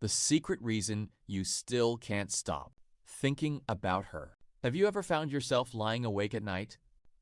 the secret reason you still can't stop thinking about her. Have you ever found yourself lying awake at night,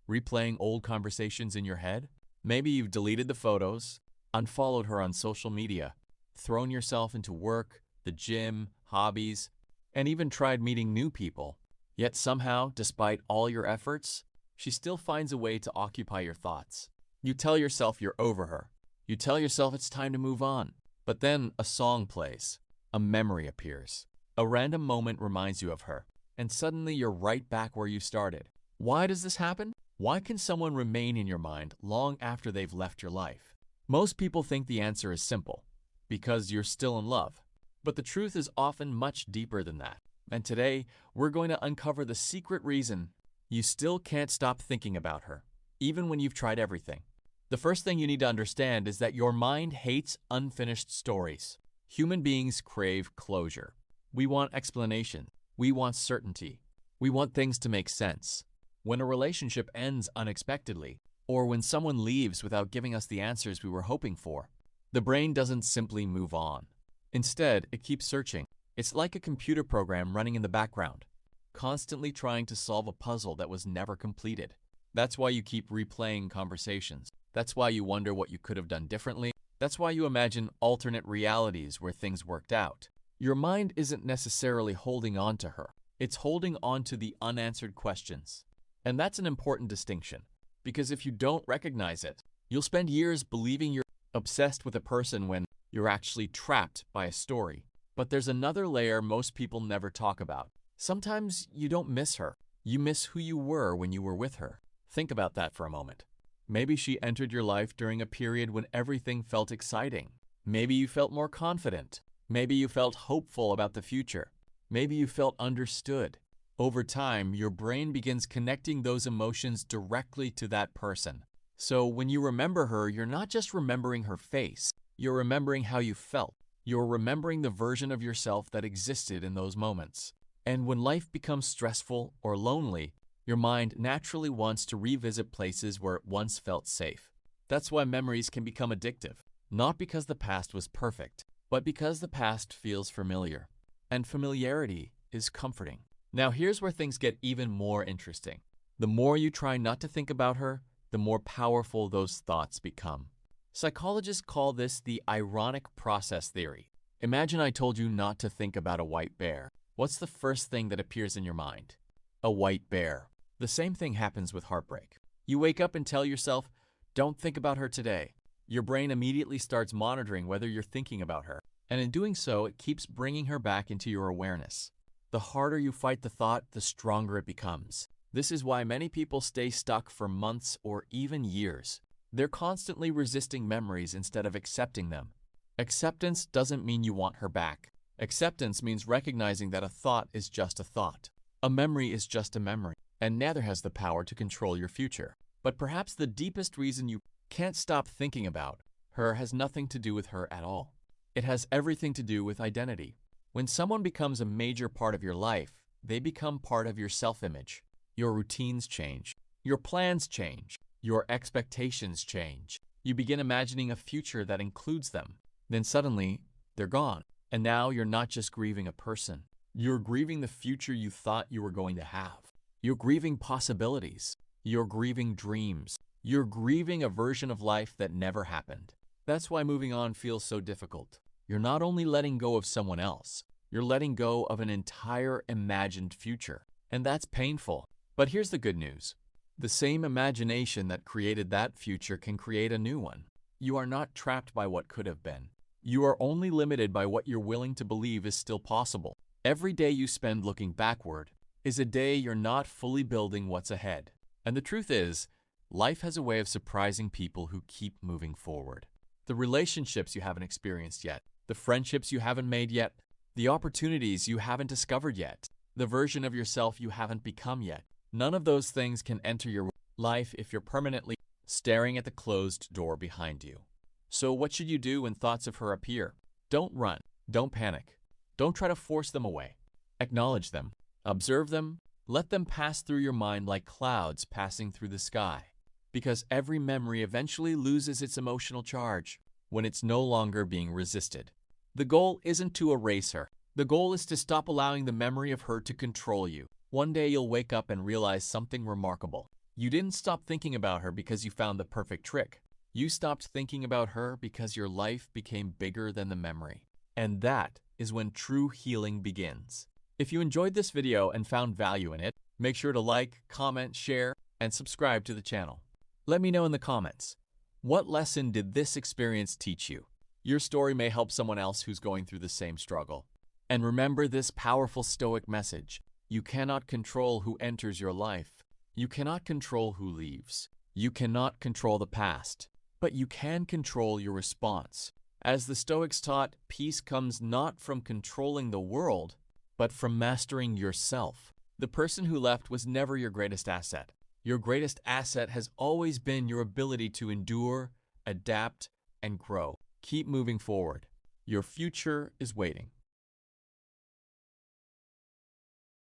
replaying old conversations in your head? Maybe you've deleted the photos, unfollowed her on social media, thrown yourself into work, the gym, hobbies, and even tried meeting new people. Yet somehow, despite all your efforts, she still finds a way to occupy your thoughts. You tell yourself you're over her. You tell yourself it's time to move on. But then a song plays, a memory appears, a random moment reminds you of her, and suddenly you're right back where you started. Why does this happen? Why can someone remain in your mind long after they've left your life? Most people think the answer is simple, because you're still in love. But the truth is often much deeper than that. And today, we're going to uncover the secret reason you still can't stop thinking about her, even when you've tried everything. The first thing you need to understand is that your mind hates unfinished stories. Human beings crave closure. We want explanation. We want certainty. We want things to make sense. When a relationship ends unexpectedly, or when someone leaves without giving us the answers we were hoping for, the brain doesn't simply move on. Instead, it keeps searching. It's like a computer program running in the background, constantly trying to solve a puzzle that was never completed. That's why you keep replaying conversations. That's why you wonder what you could have done differently. That's why you imagine alternate realities where things worked out. Your mind isn't necessarily holding on to her. It's holding on to the unanswered questions. And that's an important distinction, because if you don't recognize it, you'll spend years believing you're obsessed with a person when you're actually trapped by a story. But there's another layer most people never talk about. Sometimes you don't miss her. You miss who you were when you were with her. Think about that for a moment. Maybe she entered your life during a period when everything felt exciting. Maybe you felt more confident. Maybe you felt hopeful about the future. Maybe you felt understood. Over time, your brain begins connecting those emotions directly to that person. So when you remember her, you're not just remembering her face. You're remembering how you felt. You're remembering the version of yourself that existed in those moments. And when life becomes stressful or lonely, your mind naturally wants to revisit places where it once felt safe. That's why memories can become addictive, not because the past was perfect, but because the past feels familiar. And familiarity is comforting. Now here's where things get even more interesting. The more you try not to think about her, the more powerful those thoughts become. Psychologists call this the ironic process theory. Imagine I told you not to think about a white bear. What's the first thing that appears in your mind? A white bear. The same thing happens with heartbreak. You wake up and tell yourself, don't think about her today. Your brain immediately starts monitoring whether you're thinking about her. And in doing so, it keeps bringing her back into your awareness. The harder you fight the thought, the stronger it becomes. This is why many people stay stuck for months or even years. They're constantly resisting memories instead of accepting them. Acceptance doesn't mean you want her back. Acceptance means recognizing that a thought is just a thought. A memory is just a memory, and neither has the power to control your future. But perhaps the deepest reason you can't stop thinking about her has nothing to do with her at all. It has everything to do with identity. When someone becomes a major part of your life, they become part of your self-image. Your routines change. Your plans change. Your expectations change. You begin imagining a future that includes them. Then suddenly, they're gone. And now you're not just grieving a person. You're grieving the future you thought you were going to have. You're grieving possibilities. You're grieving dreams. You're grieving a version of life that never happened. That's why moving on feels so difficult. You're not only letting go of someone else, you're letting go of an entire imagined future. And that's painful. But here's the good news. The same imagination that created that future can create a new one. You are not trapped by what could have been. You are only limited by what you're willing to believe is still possible. Every day you spend looking backward is a day you're not fully building what's ahead. And the truth is, life has a way of surprising people who keep moving forward. The relationships you haven't experienced yet, the friendships you haven't made yet, the opportunities you haven't discovered yet, the version of yourself you haven't become yet. None of those things can enter your life if you're permanently staring at the closed door behind you. So what should you do when thoughts of her appear? Don't run. Don't panic. Don't try to force them away. Acknowledge them. Observe them. Let them pass through your mind like clouds passing through the sky. Because every memory eventually loses its emotional charge when it's no longer being resisted. The goal isn't to erase her. The goal is to stop allowing the memory of her to control you. One day you'll wake up and realize something remarkable. You didn't stop thinking about her because you found the perfect trick. You stopped thinking about her because your life became bigger than the memory. And that is when true healing begins. If you enjoyed this video and found value in it, make sure to like, comment, share, and subscribe to the channel. Let me know in the comments, what lesson did this experience teach you? Your story may help someone else who's going through the same struggle. And remember this powerful Stoic message: you cannot control who enters your life. You cannot control who leaves. You cannot control the past, but you can control your response. As the Stoics taught, peace comes not from controlling the world, but from mastering yourself. The person who left was never your greatest asset. Your greatest asset has always been your ability to endure, adapt, and grow. Keep moving forward. Your future is waiting.